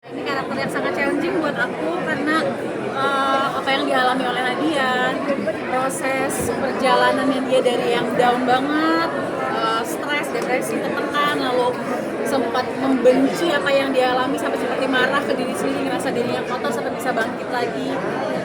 Ini karakter yang sangat challenging buat aku karena apa yang dialami oleh Nadia, proses perjalanannya dia dari yang down banget, stres, depresi, tertekan, lalu sempat membenci apa yang dialami sampai seperti marah ke diri sendiri, ngerasa dirinya kotor sampai bisa bangkit lagi.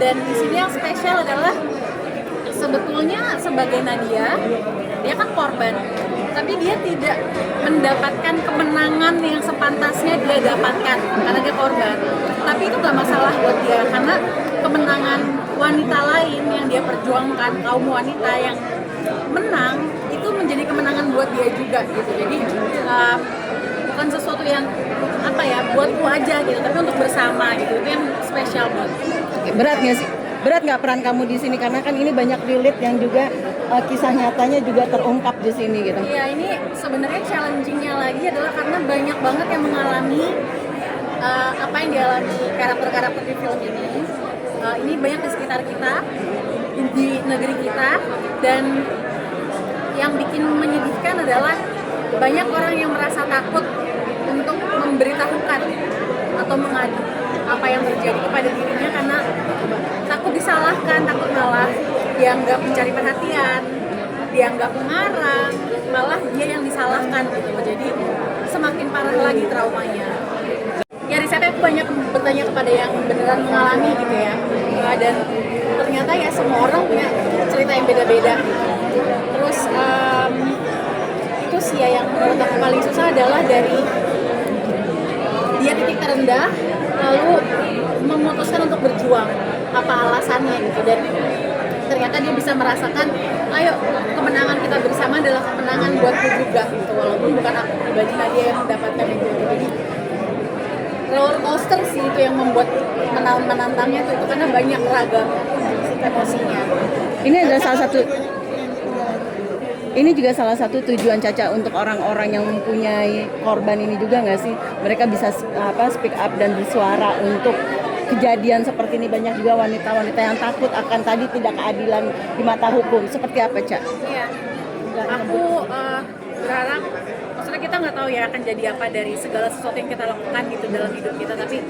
Dan di sini yang spesial adalah sebetulnya sebagai Nadia, dia kan korban, tapi dia tidak mendapatkan kemenangan yang sepantasnya dia dapatkan karena dia korban. Tapi itu gak masalah buat dia karena kemenangan wanita lain yang dia perjuangkan, kaum wanita yang menang, itu menjadi kemenangan buat dia juga gitu. Jadi bukan sesuatu yang apa ya buatku aja gitu, tapi untuk bersama gitu, itu yang spesial buat. Berat nggak sih? Berat nggak peran kamu di sini karena kan ini banyak relate yang juga kisah nyatanya juga terungkap di sini gitu. Iya, ini sebenarnya challenging-nya lagi adalah karena banyak banget yang mengalami apa yang dialami karakter-karakter di film ini. Ini banyak di sekitar kita, di negeri kita, dan yang bikin menyedihkan adalah banyak orang yang merasa takut untuk memberitahukan atau mengadu apa yang terjadi kepada dirinya karena takut disalahkan, takut malah dianggap mencari perhatian, dianggap mengarang, malah dia yang disalahkan gitu. Jadi semakin parah lagi traumanya. Ya risetnya aku banyak bertanya kepada yang beneran mengalami gitu ya, dan ternyata ya semua orang punya cerita yang beda-beda. Terus itu sih ya yang menurut aku paling susah adalah dari dia titik terendah lalu memutuskan untuk berjuang, apa alasannya gitu, dan ternyata dia bisa merasakan ayo kemenangan kita bersama adalah kemenangan buatku juga gitu, walaupun bukan aku pribadi Nadia yang mendapatkan itu. Jadi roller coaster sih itu yang membuat menantangnya tuh itu karena banyak ragam emosinya. Ini juga salah satu tujuan Caca untuk orang-orang yang mempunyai korban ini juga nggak sih? Mereka bisa speak up dan bersuara untuk kejadian seperti ini. Banyak juga wanita-wanita yang takut akan tadi tidak keadilan di mata hukum. Seperti apa, Ca? Iya, aku berharap, maksudnya kita nggak tahu ya akan jadi apa dari segala sesuatu yang kita lakukan gitu dalam hidup kita, tapi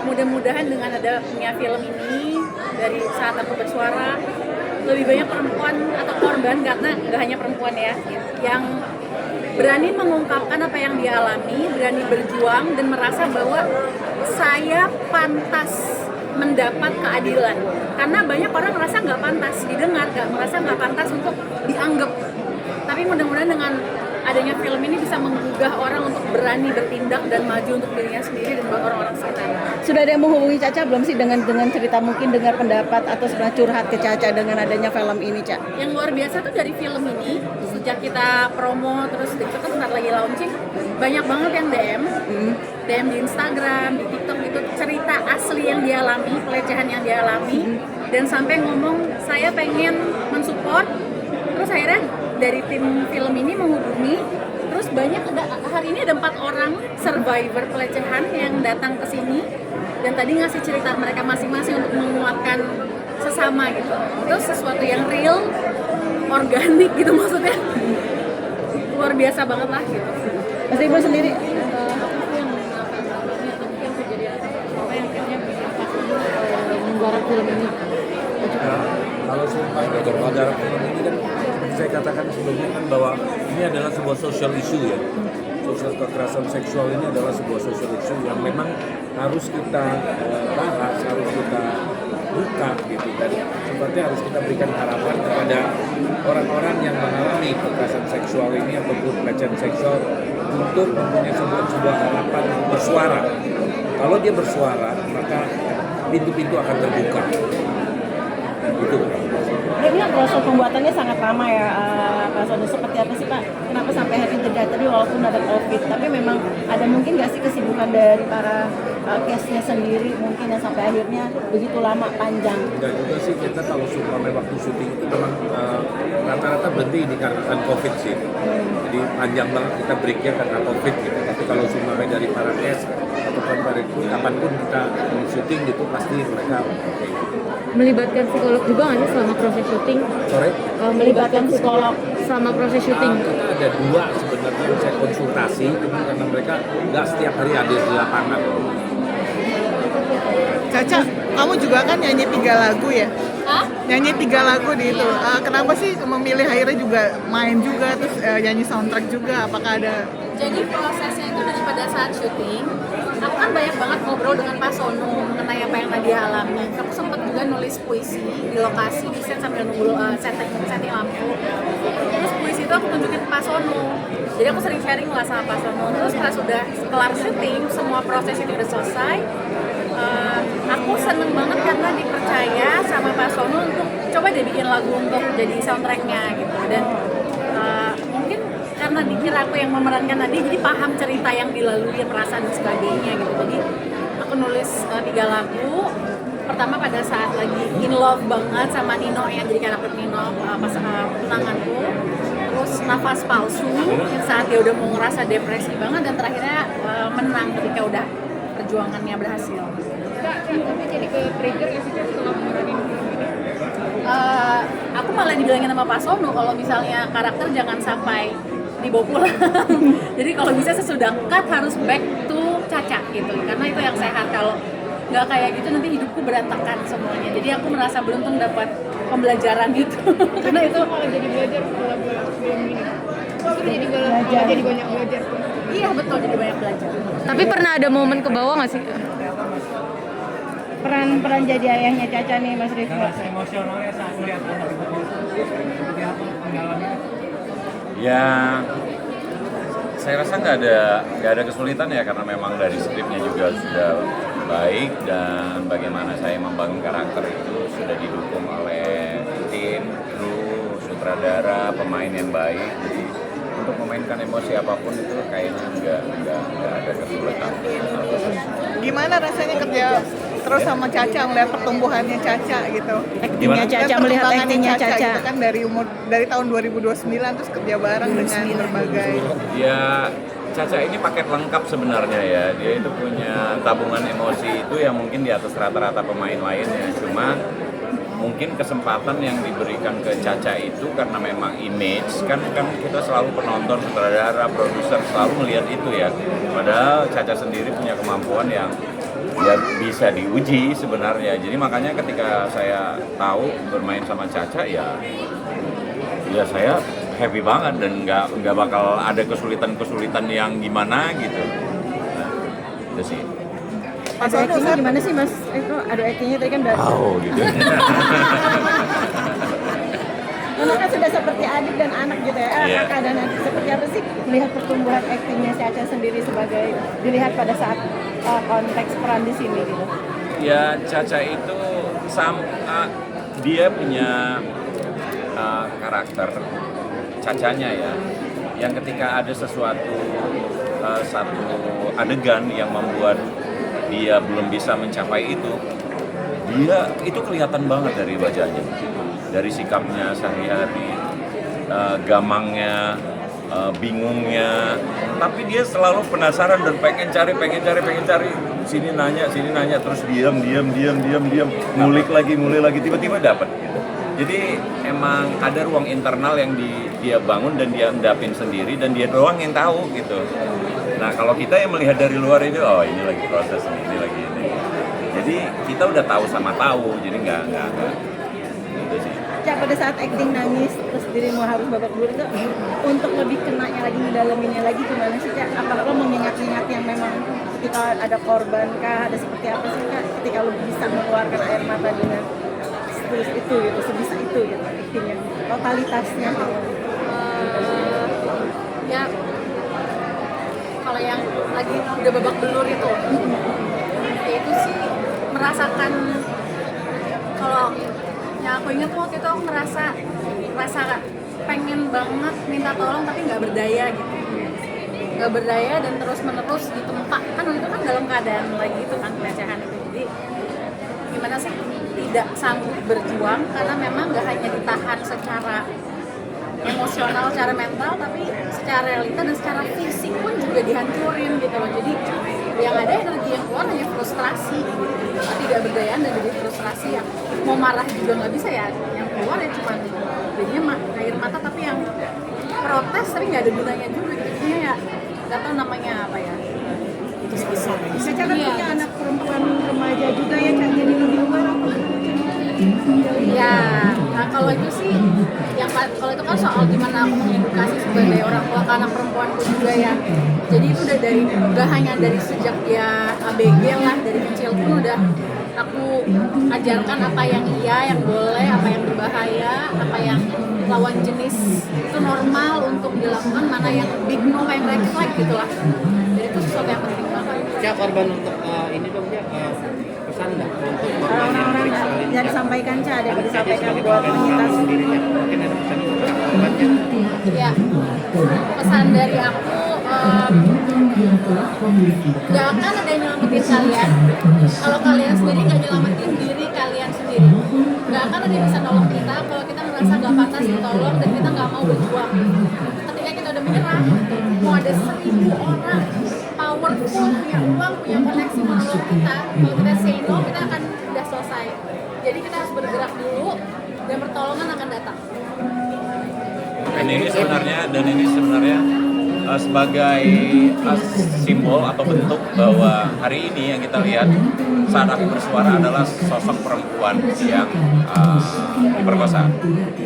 mudah-mudahan dengan adanya film ini, dari saat aku bersuara, lebih banyak perempuan atau korban, karena nggak hanya perempuan ya, yang berani mengungkapkan apa yang dia alami, berani berjuang dan merasa bahwa saya pantas mendapat keadilan. Karena banyak orang merasa nggak pantas didengar, merasa nggak pantas untuk dianggap. Tapi mudah-mudahan dengan adanya film ini bisa menggugah orang untuk berani bertindak dan maju untuk dirinya sendiri dan buat orang-orang sekitar. Sudah ada yang menghubungi Caca belum sih dengan cerita, mungkin dengar pendapat atau sebenarnya curhat ke Caca dengan adanya film ini, Ca? Yang luar biasa tuh dari film ini, sejak kita promo terus itu kan sebentar lagi launching, banyak banget yang DM di Instagram, di TikTok, itu cerita asli yang dialami, pelecehan yang dialami, dan sampai ngomong saya pengen mensupport. Terus akhirnya dari tim film ini menghubungi, terus banyak hari ini ada 4 orang survivor pelecehan yang datang ke sini dan tadi ngasih cerita mereka masing-masing untuk menguatkan sesama gitu. Itu sesuatu yang real, organik gitu, maksudnya luar biasa banget lah gitu. Mas Ibu sendiri menggarap film ini. Kalau saya menggarap film ini kan seperti saya katakan sebelumnya kan bahwa ini adalah sebuah social issue ya. Sosial kekerasan seksual ini adalah sebuah social issue yang memang harus kita bahas, harus kita buka gitu, dan seperti harus kita berikan harapan kepada orang-orang yang mengalami kekerasan seksual ini ataupun pelecehan seksual untuk mempunyai sebuah harapan bersuara. Kalau dia bersuara, maka pintu-pintu akan terbuka. Gitu. Dia bilang proses pembuatannya sangat lama ya, Pak Sodo. Seperti apa sih Pak? Kenapa sampai hari ini tadi walaupun ada COVID, tapi memang ada mungkin nggak sih kesibukan dari para case-nya sendiri mungkin yang sampai akhirnya begitu lama panjang? Enggak juga sih, kita kalau sumpah waktu syuting itu memang rata-rata berhenti dikarenakan COVID sih. Jadi panjang banget kita breaknya karena COVID gitu. Tapi kalau sumpah dari para case ataupun para kru, kapanpun kita syuting gitu pasti mereka oke. Melibatkan psikolog juga nggak sih selama proses syuting? Sorry? Melibatkan psikolog selama proses syuting? Kita ada 2 sebenarnya yang saya konsultasi, karena mereka nggak setiap hari ada di lapangan. Caca, kamu juga kan nyanyi 3 lagu ya? Hah? Nyanyi 3 lagu di itu. Kenapa sih memilih akhirnya juga main juga, terus nyanyi soundtrack juga? Apakah ada? Jadi prosesnya itu pada saat syuting, aku kan banyak banget ngobrol dengan Pak Sono mengenai apa yang tadi alami. Aku sempat juga nulis puisi di lokasi, di set sambil nunggu setting lampu. Terus puisi itu aku tunjukin ke Pak Sono. Jadi aku sering sharing lah sama Pak Sono. Terus pas sudah kelar syuting, semua proses itu udah selesai. Aku seneng banget karena dipercaya sama Pak Sono untuk coba deh bikin lagu untuk jadi soundtracknya gitu. Dan mungkin karena dikira aku yang memerankan tadi, jadi paham cerita yang dilalui, perasaan dan sebagainya gitu. Jadi aku nulis 3 lagu. Pertama pada saat lagi in love banget sama Nino, yang jadi karakter Nino pas tunanganku. Terus nafas palsu saat dia udah mau ngerasa depresi banget, dan terakhirnya menang ketika udah perjuangannya berhasil. Tapi jadi ke trigger ya sih setelah meranin Aku malah dibilangin sama Pak Sono kalau misalnya karakter jangan sampai dibawa pulang. Jadi kalau bisa sesudah cut harus back to Caca gitu, karena itu yang sehat. Kalau nggak kayak gitu nanti hidupku berantakan semuanya. Jadi aku merasa beruntung dapat pembelajaran itu. Karena itu kalau jadi belajar setelah film ini. Jadi banyak belajar. iya betul, jadi banyak belajar. Tapi pernah ada momen ke bawah nggak sih? Peran jadi ayahnya Caca nih Mas Rifki. Emosionalnya saat melihat anak ibu seperti apa pengalamannya? Ya, saya rasa nggak ada kesulitan ya, karena memang dari skripnya juga sudah baik, dan bagaimana saya membangun karakter itu sudah didukung oleh tim, kru, sutradara, pemain yang baik. Jadi untuk memainkan emosi apapun itu kayaknya nggak ada kesulitan. Gimana rasanya kerja terus sama Caca, melihat pertumbuhannya Caca gitu? Aktingnya Caca, Dan melihat perkembangannya aktingnya Caca. gitu kan dari tahun 2029 terus kerja bareng dengan berbagai. Ya, Caca ini paket lengkap sebenarnya ya. Dia itu punya tabungan emosi itu yang mungkin di atas rata-rata pemain lainnya. Cuma mungkin kesempatan yang diberikan ke Caca itu karena memang image kan kita selalu penonton, sutradara, produser selalu melihat itu ya. Padahal Caca sendiri punya kemampuan yang ya bisa diuji sebenarnya. Jadi makanya ketika saya tahu bermain sama Caca ya saya happy banget, dan nggak bakal ada kesulitan yang gimana gitu. Nah, itu sih. Adu aktingnya gimana sih Mas? Itu adu aktingnya tadi kan udah. Gitu. Karena kan sudah seperti adik dan anak gitu ya, Iya. kakak dan adik. Seperti apa sih melihat pertumbuhan aktingnya Caca sendiri sebagai dilihat pada saat konteks peran di sini gitu? Ya, Caca itu dia punya karakter Cacanya ya, yang ketika ada satu adegan yang membuat dia belum bisa mencapai itu, dia itu kelihatan banget dari wajahnya, dari sikapnya sehari-hari, gamangnya, bingungnya, tapi dia selalu penasaran dan pengen cari, sini nanya, terus diam, ngulik lagi, tiba-tiba dapat gitu. Jadi emang ada ruang internal yang dia bangun dan dia endapin sendiri, dan dia doang yang tahu gitu. Nah kalau kita yang melihat dari luar itu, oh ini lagi proses ini lagi ini. Jadi kita udah tahu sama tahu, jadi nggak gitu sih. Cak, pada saat acting nangis terus dirimu harus babak belur itu, untuk lebih kenanya lagi, ngedalaminnya lagi gimana sih Cak? Apakah lo mengingat-ingat yang memang ketika ada korban kah, ada seperti apa sih Kak? Ketika lo bisa mengeluarkan air mata dengan terus itu gitu, sebisa itu gitu actingnya, totalitasnya. Ya kalau yang lagi udah babak belur itu sih merasakan, kalau yang aku ingat waktu itu aku merasa pengen banget minta tolong tapi nggak berdaya gitu, nggak berdaya dan terus menerus ditempa kan, itu kan dalam keadaan lagi itu kan pelecehan itu. Jadi gimana sih tidak sanggup berjuang karena memang nggak hanya ditahan secara emosional, secara mental, tapi secara realita dan secara fisik pun juga dihancurin gitu loh. Jadi yang ada energi yang keluar hanya frustrasi gitu. Tidak berdayaan dan jadi frustrasi, yang mau marah juga nggak bisa ya, yang keluar ya cuma jadinya air mata tapi yang nggak ada gunanya juga gitu ya, nggak tahu namanya apa ya. Caca kan Iya. punya anak perempuan remaja juga ya, Caca, jadi lebih aware apa? Ya, nah kalau itu sih, kalau itu kan soal gimana aku mengedukasi sebagai orang tua ke anak perempuanku juga ya. Jadi itu udah udah hanya dari sejak dia ABG lah, dari kecil pun udah aku ajarkan apa yang iya, yang boleh, apa yang berbahaya, apa yang lawan jenis itu normal untuk dilakukan, mana yang big no, apa yang red flag gitu lah. Jadi itu sesuatu yang penting banget. Cak, korban untuk ini dong ya, pesan nggak untuk Orang-orang yang disampaikan, Caca, ada yang disampaikan buat penyintas. dirinya, mungkin ada pesan untuk korbannya. Ya, pesan dari aku, gak akan ada yang nyelamatin kalian kalau kalian sendiri gak nyelamatin diri kalian sendiri. Gak akan ada yang bisa nolong kita kalau kita merasa gak pantas ditolong dan kita gak mau berjuang. Ketika kita udah menyerah, mau ada 1000 orang powerful, punya uang, punya koneksi menolong kita, kalau kita say no, kita akan udah selesai. Jadi kita harus bergerak dulu dan pertolongan akan datang. Dan ini sebenarnya sebagai simbol atau bentuk bahwa hari ini yang kita lihat saat aku bersuara adalah sosok perempuan yang diperkosa.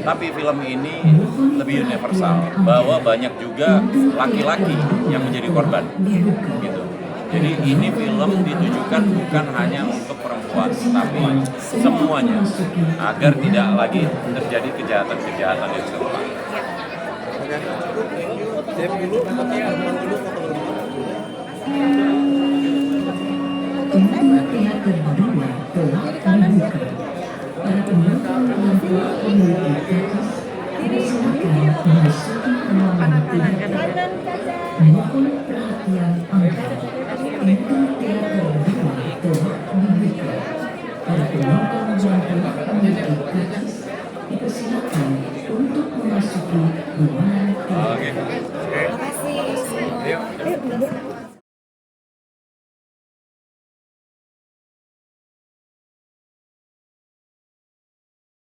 Tapi film ini lebih universal, bahwa banyak juga laki-laki yang menjadi korban. Gitu. Jadi ini film ditujukan bukan hanya untuk perempuan, tapi semuanya, agar tidak lagi terjadi kejahatan-kejahatan yang serupa. Oke. Yuk.